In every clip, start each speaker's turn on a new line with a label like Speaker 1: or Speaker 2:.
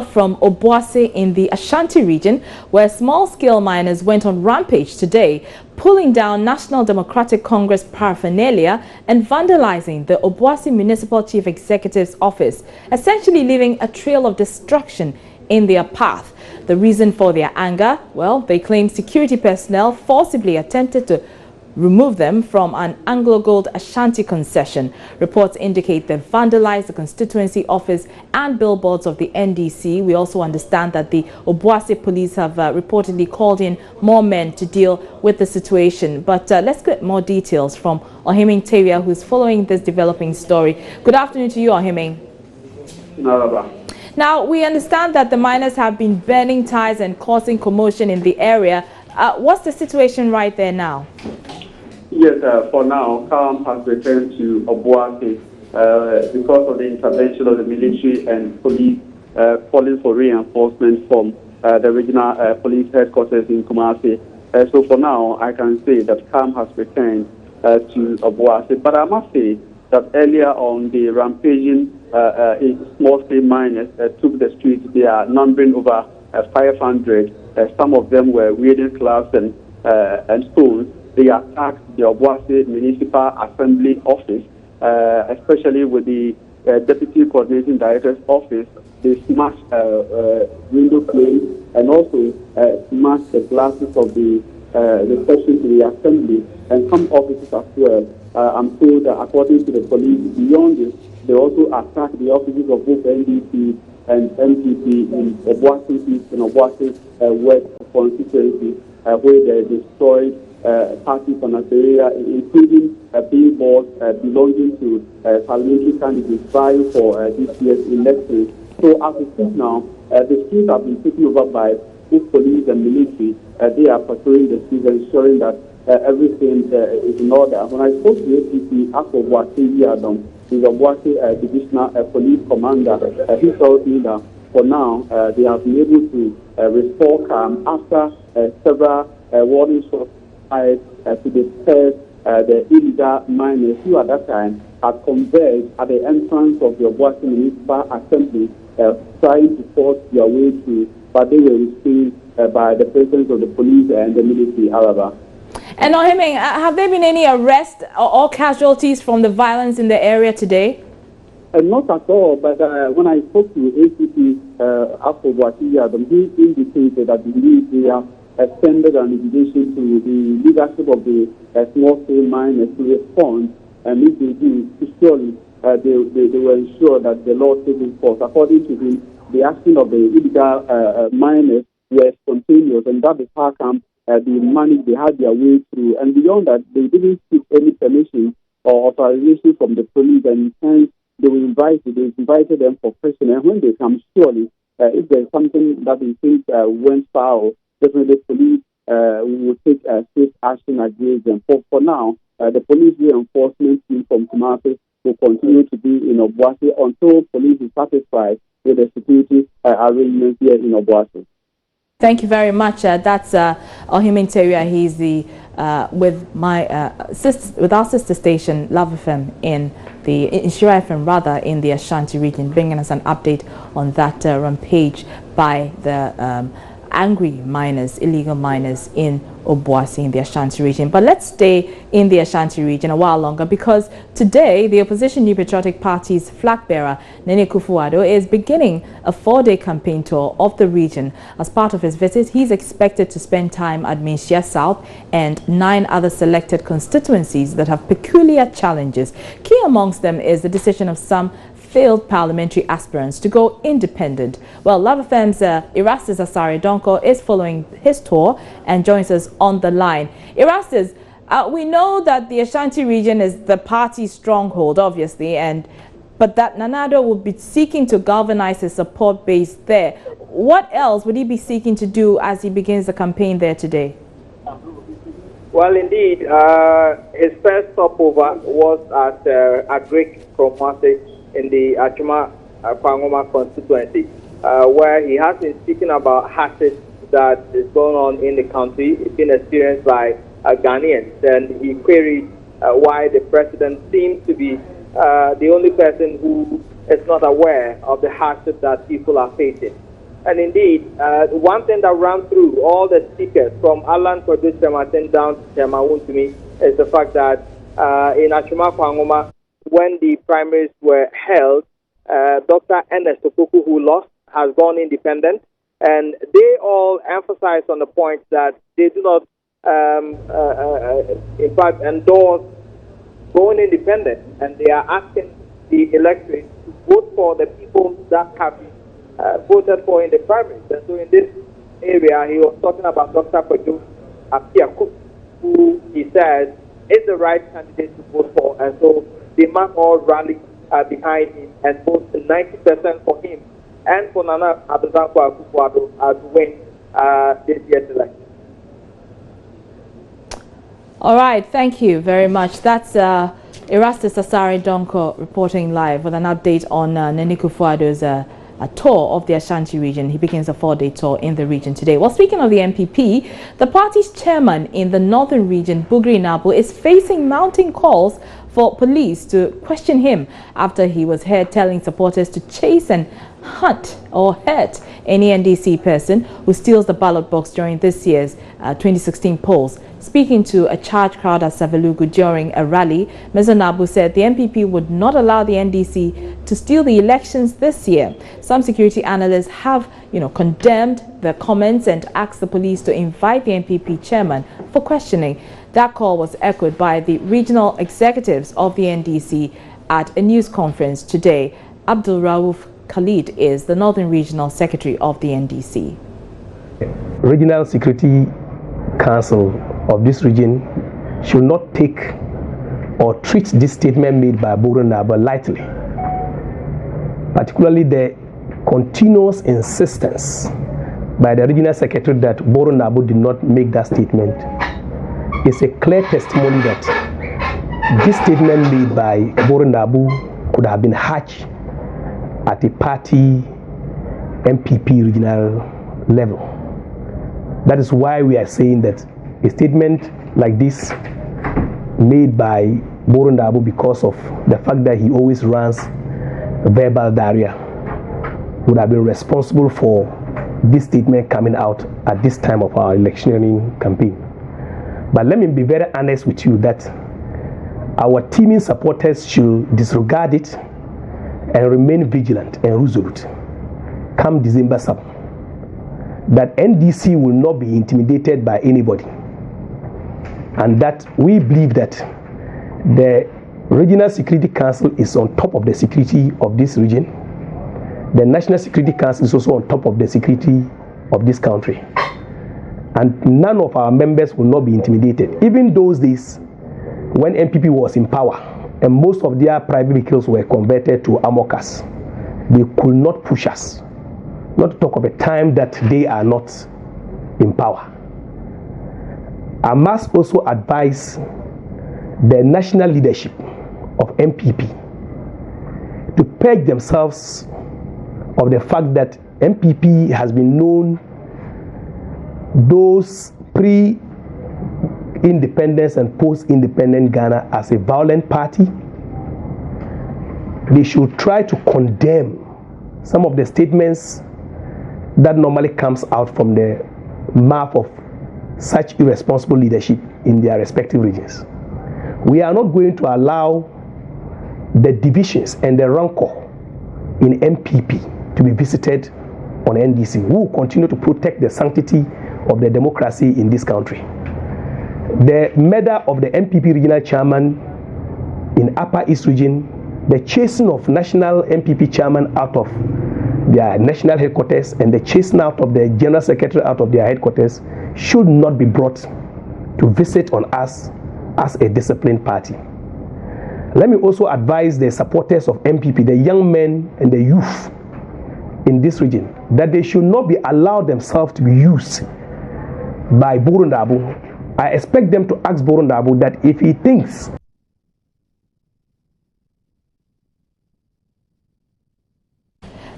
Speaker 1: From Obuasi in the Ashanti region, where small-scale miners went on rampage today, pulling down National Democratic Congress paraphernalia and vandalizing the Obuasi Municipal Chief Executive's office, essentially leaving a trail of destruction in their path. The reason for their anger? Well, they claim security personnel forcibly attempted to remove them from an Anglo-Gold Ashanti concession. Reports indicate they vandalized the constituency office and billboards of the NDC. We also understand that the Obuasi police have reportedly called in more men to deal with the situation. But let's get more details from Ohiming Teria, who's following this developing story. Good afternoon to you, Ohiming. Now, we understand that the miners have been burning ties and causing commotion in the area. What's the situation right there now?
Speaker 2: Yes, for now, calm has returned to Obuasi because of the intervention of the military and police calling for reinforcement from the regional police headquarters in Kumasi. So for now, I can say that calm has returned to Obuasi. But I must say that earlier on, the rampaging small-scale miners took the streets. They are numbering over 500. Some of them were wielding clubs and stones. They attacked the Obuasi Municipal Assembly office, especially with the Deputy Coordinating Director's office. They smashed window frames and also smashed the glasses of the reception to the assembly and some offices as well. I'm told that according to the police, beyond this, they also attacked the offices of both NDC and MPP in Obuasi East and Obuasi West constituency, where they destroyed parties on that area, including billboards belonging to parliamentary candidates vying for this year's election. So as we speak now, the streets have been taken over by both police and military. They are patrolling the streets, ensuring that everything is in order. When I spoke to ACP, Obuasi Yadom, the Obuasi Divisional Police Commander, he told me that for now they have been able to restore calm after several warning shots to disperse the illegal miners who at that time had converged at the entrance of the Obuasi Municipal Assembly, trying to force their way through, but they were restrained by the presence of the police and the military, however.
Speaker 1: And Ohiming, have there been any arrests or casualties from the violence in the area today?
Speaker 2: Not at all, but when I spoke to ACP Obuasi, he indicated that they have extended an invitation to the leadership of the small-scale miners to respond, and if they do, surely they will ensure that the law takes its course. According to him, the action of the illegal miners were spontaneous, and that is how come they managed, they had their way through. And beyond that, they didn't seek any permission or authorization from the police, and hence they invited them for questioning. And when they come, surely, if there's something that they think went foul, definitely the police will take swift action against them. For now, the police reinforcement team from Kumasi will continue to be in Obuasi until police is satisfied with the security arrangements here in Obuasi.
Speaker 1: Thank you very much. That's Ohiming Teria. He's the with our sister station Love FM in Shira FM rather in the Ashanti region, bringing us an update on that rampage by the angry miners, illegal miners in Obuasi in the Ashanti region. But let's stay in the Ashanti region a while longer, because today the opposition New Patriotic Party's flag bearer Nene Kufuor is beginning a 4-day campaign tour of the region. As part of his visit, he's expected to spend time at Minshia South and 9 other selected constituencies that have peculiar challenges. Key amongst them is the decision of some failed parliamentary aspirants to go independent. Well, Love FM's Erastus Asare Donko is following his tour and joins us on the line. Erastus, we know that the Ashanti region is the party's stronghold, obviously, but that Nanado will be seeking to galvanize his support base there. What else would he be seeking to do as he begins the campaign there today?
Speaker 3: Well, indeed, his first stopover was at Agric Kromase in the Achuma Kwangoma constituency, where he has been speaking about hardship that is going on in the country. It's been experienced by Ghanaians, and he queried why the president seems to be the only person who is not aware of the hardship that people are facing. And indeed, one thing that ran through all the speakers from Alan Produce Martin down to Temawun to me is the fact that in Achuma Kwangoma, when the primaries were held, Dr. Ernest Opoku, who lost, has gone independent. And they all emphasize on the point that they do not, in fact, endorse going independent. And they are asking the electorate to vote for the people that have been voted for in the primaries. And so in this area, he was talking about Dr. Paju Apiaku, who he says is the right candidate to vote for. And so they must all rally behind him and vote 90% for him and for Nana Addo Akufo-Addo to win this year's election.
Speaker 1: All right, thank you very much. That's Erastus Asare Donko reporting live with an update on Nana Akufo-Addo's a tour of the Ashanti region. He begins a 4-day tour in the region today. Well, speaking of the MPP, the party's chairman in the northern region, Bugri Nabu, is facing mounting calls for police to question him after he was heard telling supporters to chase and hunt or hurt any NDC person who steals the ballot box during this year's 2016 polls. Speaking to a charged crowd at Savelugu during a rally, Mr. Nabu said the MPP would not allow the NDC to steal the elections this year. Some security analysts have, condemned the comments and asked the police to invite the MPP chairman for questioning. That call was echoed by the regional executives of the NDC at a news conference today. Abdul Rauf Khalid is the Northern Regional Secretary of the NDC.
Speaker 4: Regional Security Council of this region should not take or treat this statement made by Bugri Nabu lightly, particularly the continuous insistence by the regional secretary that Bugri Nabu did not make that statement is a clear testimony that this statement made by Bugri Nabu could have been hatched at a party MPP regional level. That is why we are saying that a statement like this made by Bugri Nabu, because of the fact that he always runs verbal diarrhea, would have been responsible for this statement coming out at this time of our electioneering campaign. But let me be very honest with you that our teaming supporters should disregard it and remain vigilant and resolute come December 7th. That NDC will not be intimidated by anybody, and that we believe that the Regional Security Council is on top of the security of this region. The National Security Council is also on top of the security of this country, and none of our members will not be intimidated. Even those days when MPP was in power and most of their private vehicles were converted to armor cars, they could not push us. Not to talk of a time that they are not in power. I must also advise the national leadership of MPP to purge themselves of the fact that MPP has been known those pre-independence and post-independent Ghana as a violent party. They should try to condemn some of the statements that normally comes out from the mouth of such irresponsible leadership in their respective regions. We are not going to allow the divisions and the rancor in MPP to be visited on NDC. We will continue to protect the sanctity of the democracy in this country. The murder of the MPP regional chairman in Upper East region, the chasing of national MPP chairman out of their national headquarters and the chasing out of the general secretary out of their headquarters should not be brought to visit on us as a disciplined party. Let me also advise the supporters of MPP, the young men and the youth in this region, that they should not be allowed themselves to be used by Bugri Nabu. I expect them to ask Bugri Nabu that if he thinks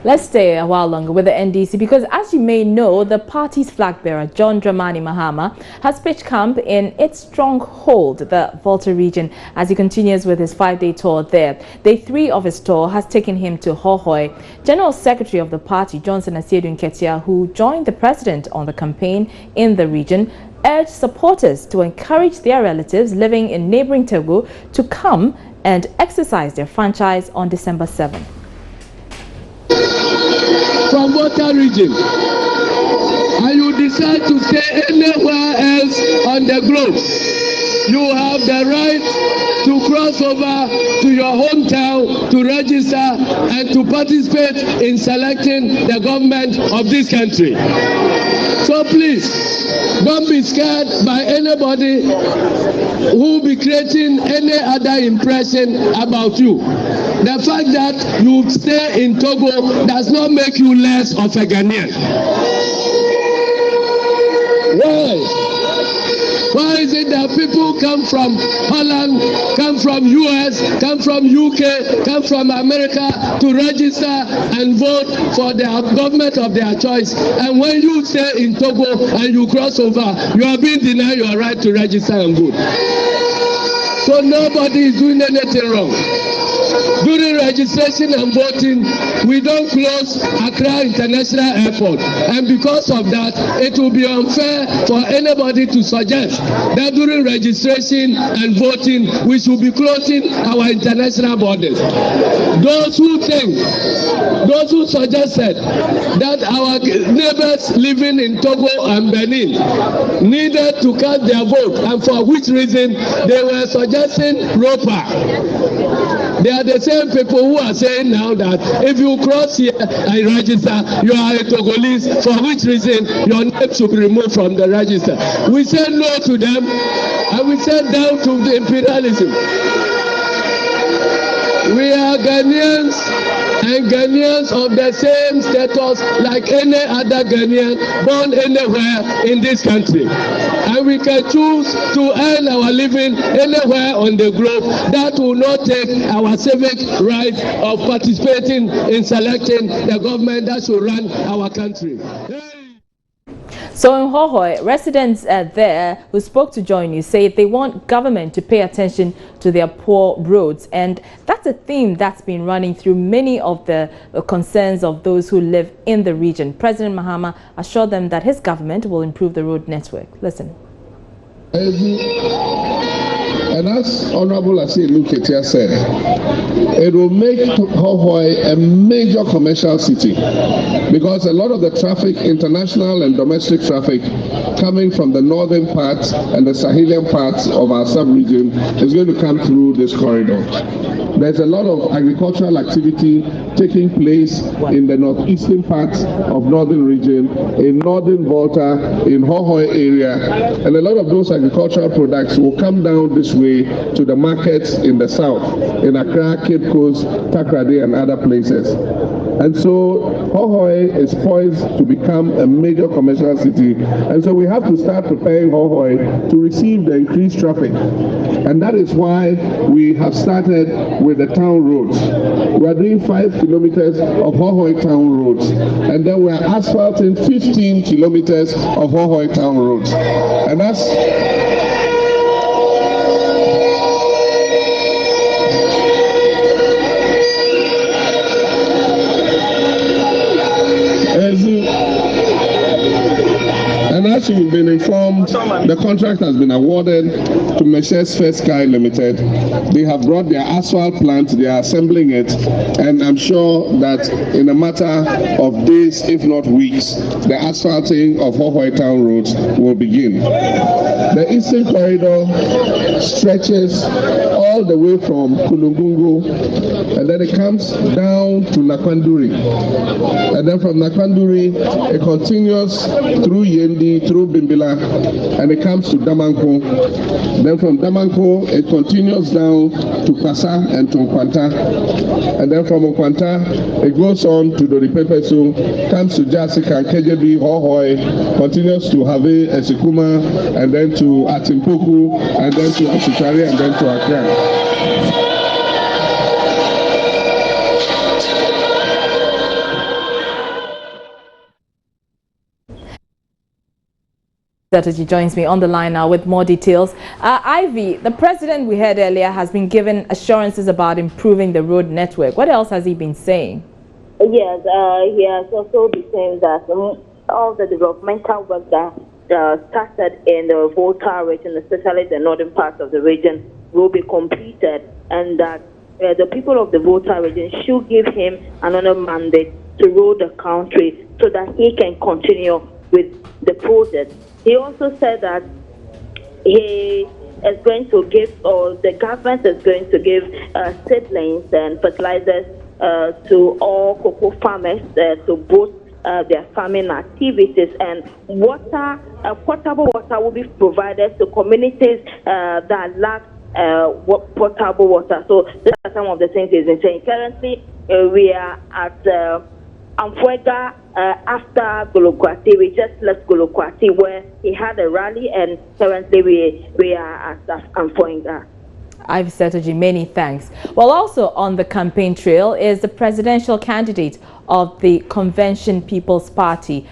Speaker 1: Let's stay a while longer with the NDC because, as you may know, the party's flag bearer, John Dramani Mahama, has pitched camp in its stronghold, the Volta region, as he continues with his 5-day tour there. Day 3 of his tour has taken him to Hohoi. General Secretary of the party, Johnson Asiedu Nketia, who joined the president on the campaign in the region, urged supporters to encourage their relatives living in neighboring Togo to come and exercise their franchise on December 7.
Speaker 5: From Volta region, and you decide to stay anywhere else on the globe, you have the right to cross over to your hometown to register and to participate in selecting the government of this country. So please, don't be scared by anybody who will be creating any other impression about you. The fact that you stay in Togo does not make you less of a Ghanaian. Why? Why is it that people come from Holland, come from US, come from UK, come from America to register and vote for the government of their choice? And when you stay in Togo and you cross over, you are being denied your right to register and vote. So nobody is doing anything wrong. During registration and voting, we don't close Accra International Airport. And because of that, it will be unfair for anybody to suggest that during registration and voting, we should be closing our international borders. Those who suggested that our neighbors living in Togo and Benin needed to cast their vote, and for which reason they were suggesting ROPA. They are the same people who are saying now that if you cross here and register, you are a Togolese, for which reason your name should be removed from the register. We said no to them, and we said down to the imperialism. We are Ghanaians, and Ghanaians of the same status like any other Ghanaian born anywhere in this country. And we can choose to earn our living anywhere on the globe. That will not take our civic right of participating in selecting the government that should run our country.
Speaker 1: So in Hohoi, residents there who spoke to Join You say they want government to pay attention to their poor roads, and that's a theme that's been running through many of the concerns of those who live in the region. President Mahama assured them that his government will improve the road network. Listen.
Speaker 5: And as Honorable Asiedu Nketia said, it will make Hohoi a major commercial city because a lot of the traffic, international and domestic traffic, coming from the northern parts and the Sahelian parts of our sub-region is going to come through this corridor. There's a lot of agricultural activity taking place in the northeastern parts of northern region, in northern Volta, in Hohoi area, and a lot of those agricultural products will come down this way to the markets in the south, in Accra, Cape Coast, Takoradi, and other places. And so Hohoi is poised to become a major commercial city. And so we have to start preparing Hohoi to receive the increased traffic. And that is why we have started with the town roads. We are doing 5 kilometers of Hohoi town roads. And then we are asphalting 15 kilometers of Hohoi town roads. And that's as you've been informed, the contract has been awarded to Messrs. First Sky Limited. They have brought their asphalt plant, they are assembling it, and I'm sure that in a matter of days, if not weeks, the asphalting of Hohoi town roads will begin. The eastern corridor stretches all the way from Kulungungu, and then it comes down to Nakwanduri. And then from Nakwanduri, it continues through Yendi, through Bimbila, and it comes to Damanko. Then from Damanko, it continues down to Kwasa and to Nkwanta. And then from Nkwanta, it goes on to Doripepesu, comes to Jasika, Kejebi, Hohoi, continues to Have, Esikuma, and then to Atimpoku, and then to Asitari, and then to Accra.
Speaker 1: He joins me on the line now with more details. Ivy, the president we heard earlier has been given assurances about improving the road network. What else has he been saying?
Speaker 6: Yes, he has also been saying that all the developmental work that started in the Volta region, especially the northern part of the region, will be completed, and that the people of the Volta region should give him another mandate to rule the country so that he can continue with the project. He also said that he is going to give, or the government is going to give seedlings and fertilizers to all cocoa farmers to boost their farming activities, and water, potable water will be provided to communities that lack potable water. So these are some of the things he's been saying. Currently, we are at Amfuega after Golokwati. We just left Golokwati where he had a rally, and currently we are at Amfuega.
Speaker 1: Ivy Setoji, many thanks. Well, also on the campaign trail is the presidential candidate of the Convention People's Party,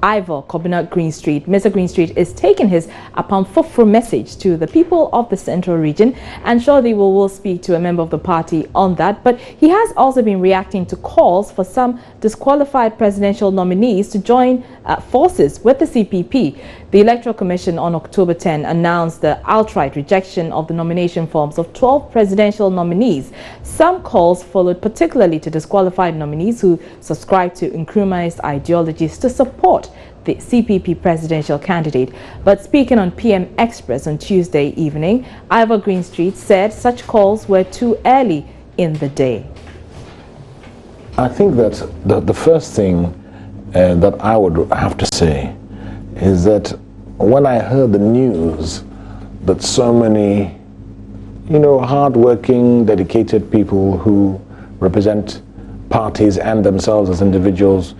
Speaker 1: Ivor Kobina Greenstreet. Mr. Greenstreet is taking his Apamfofro message to the people of the central region, and surely we will speak to a member of the party on that. But he has also been reacting to calls for some disqualified presidential nominees to join forces with the CPP. The Electoral Commission on October 10 announced the outright rejection of the nomination forms of 12 presidential nominees. Some calls followed, particularly to disqualified nominees who subscribe to Nkrumah's ideologies, to support the CPP presidential candidate. But speaking on PM Express on Tuesday evening, Ivor Greenstreet said such calls were too early in the day.
Speaker 7: I think that the first thing that I would have to say is that when I heard the news that so many, hard-working, dedicated people who represent parties and themselves as individuals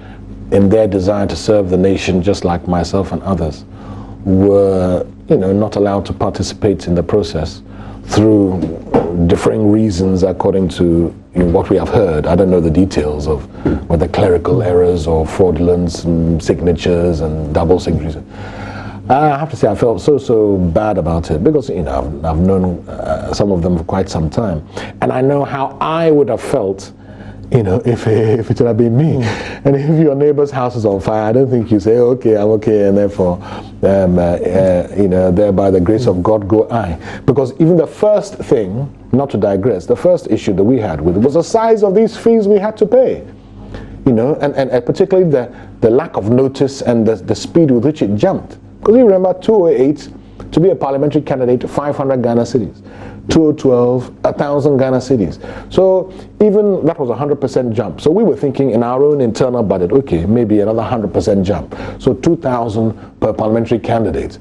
Speaker 7: in their desire to serve the nation, just like myself and others, were, not allowed to participate in the process through differing reasons according to what we have heard. I don't know the details of whether clerical errors or fraudulent signatures and double signatures. I have to say I felt so bad about it because I've known some of them for quite some time, and I know how I would have felt if it had been me. And if your neighbor's house is on fire, I don't think you say, okay, I'm okay, and therefore, there by the grace of God go I. Because even the first thing, not to digress, the first issue that we had with it was the size of these fees we had to pay. And particularly the lack of notice and the speed with which it jumped. Because you remember 2008, to be a parliamentary candidate, 500 Ghana cedis. 2012, 1,000 Ghana cedis. So even that was a 100% jump. So we were thinking in our own internal budget, okay, maybe another 100% jump. So 2,000 per parliamentary candidate.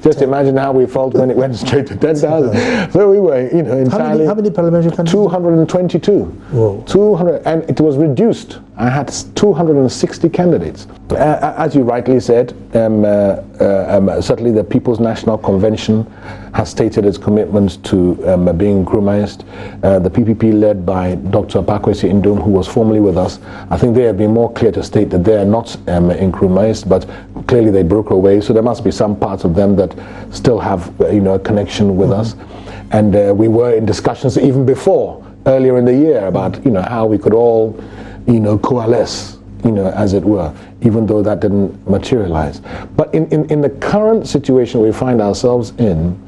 Speaker 7: Just imagine how we felt when it went straight to 10,000. So we were, entirely.
Speaker 8: How many parliamentary candidates?
Speaker 7: 222.
Speaker 8: Whoa.
Speaker 7: 200, and it was reduced. I had 260 candidates. As you rightly said, certainly the People's National Convention has stated its commitment to being Nkrumahist. The PPP, led by Dr. Pakwesi Indom, who was formerly with us, I think they have been more clear to state that they are not Nkrumahist, but clearly they broke away. So there must be some parts of them that still have a connection with us. And we were in discussions even before, earlier in the year, about how we could all coalesce, as it were, even though that didn't materialize. But in the current situation we find ourselves in,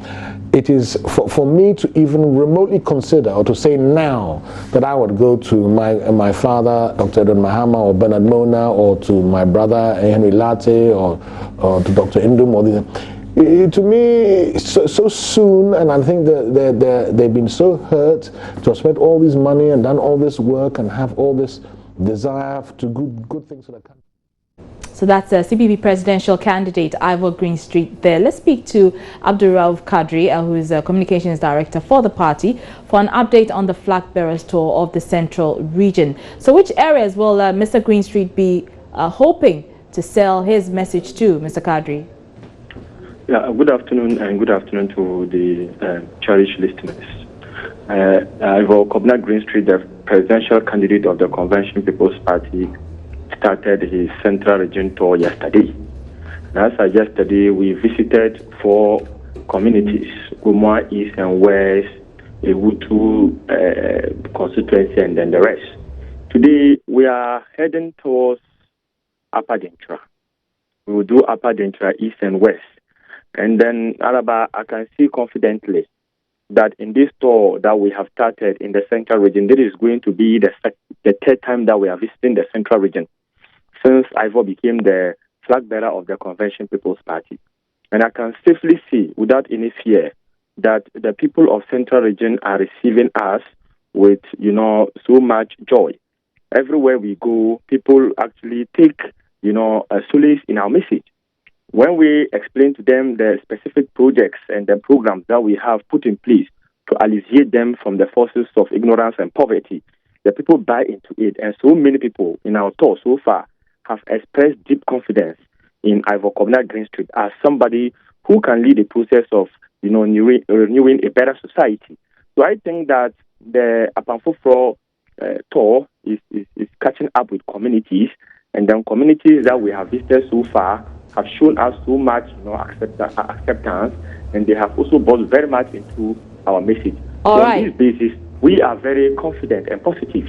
Speaker 7: it is for me to even remotely consider or to say now that I would go to my father, Dr. Mahama, or Bernard Mona, or to my brother Henry Latte, or to Dr. Indum, or these. To me, so soon, and I think that they've been so hurt to have spent all this money and done all this work and have all this desire to good things for the country.
Speaker 1: So that's a CPP presidential candidate, Ivor Greenstreet there. Let's speak to Abdurrauf Kadri, who is a communications director for the party, for an update on the flag bearers tour of the central region. So which areas will Mr. Greenstreet be hoping to sell his message to, Mr. Kadri?
Speaker 9: Yeah, good afternoon, and good afternoon to the cherished listeners. Ivor Kobina Greenstreet, the presidential candidate of the Convention People's Party, started his central region tour yesterday. As I yesterday, we visited 4 communities, Gumwa East and West, Ewutu constituency, and then the rest. Today, we are heading towards Upper Dintra. We will do Upper Dintra East and West. And then, Araba, I can see confidently that in this tour that we have started in the Central Region, this is going to be the 3rd time that we are visiting the Central Region since Ivor became the flag bearer of the Convention People's Party. And I can safely see, without any fear, that the people of Central Region are receiving us with, so much joy. Everywhere we go, people actually take, a solace in our message. When we explain to them the specific projects and the programs that we have put in place to alleviate them from the forces of ignorance and poverty, the people buy into it. And so many people in our tour so far have expressed deep confidence in Ivor Kobna Green Street as somebody who can lead the process of, renewing a better society. So I think that the Apanfofro tour is catching up with communities, and then communities that we have visited so far have shown us so much, acceptance, and they have also bought very much into our message.
Speaker 1: All
Speaker 9: so
Speaker 1: right.
Speaker 9: On this basis, we are very confident and positive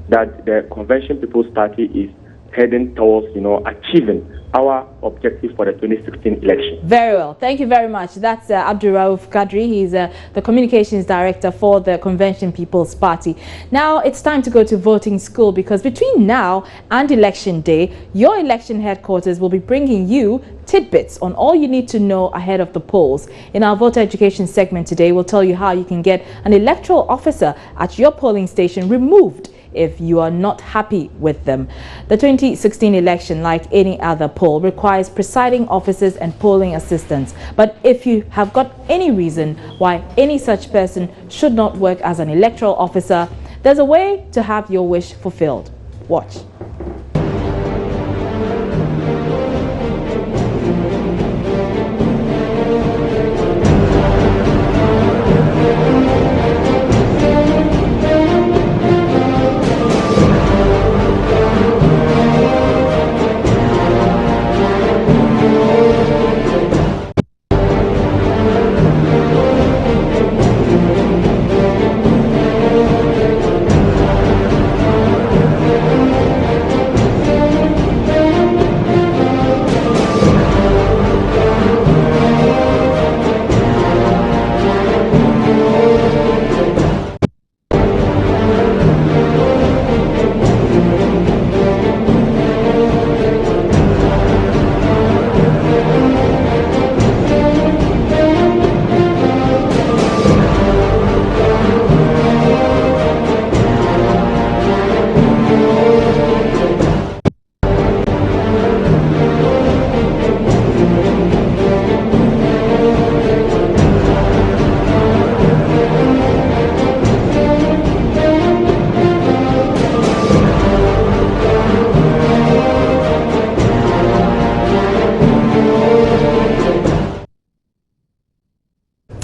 Speaker 9: that the Convention People's Party is heading towards, achieving our objective for the 2016 election.
Speaker 1: Very well. Thank you very much. That's Abdul Rauf Kadri. He's the communications director for the Convention People's Party. Now it's time to go to voting school, because between now and election day, your election headquarters will be bringing you tidbits on all you need to know ahead of the polls. In our voter education segment today, we'll tell you how you can get an electoral officer at your polling station removed if you are not happy with them. The 2016 election, like any other poll, requires presiding officers and polling assistants. But if you have got any reason why any such person should not work as an electoral officer, there's a way to have your wish fulfilled. Watch.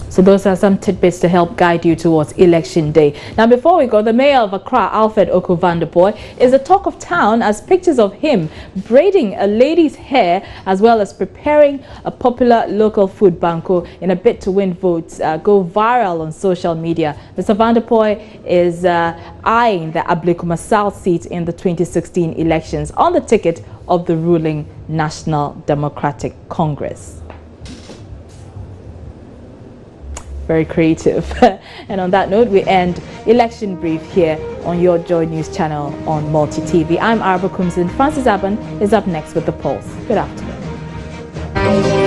Speaker 1: So those are some tidbits to help guide you towards election day. Now, before we go, the mayor of Accra, Alfred Oku-Vanderpoy, is the talk of town as pictures of him braiding a lady's hair as well as preparing a popular local food banco in a bid to win votes go viral on social media. Mr. Vanderpoy is eyeing the Ablekuma South seat in the 2016 elections on the ticket of the ruling National Democratic Congress. Very creative. And on that note, we end Election Brief here on your Joy News channel on Multi TV. I'm Arba Kumsin. Francis Aban is up next with the polls. Good afternoon.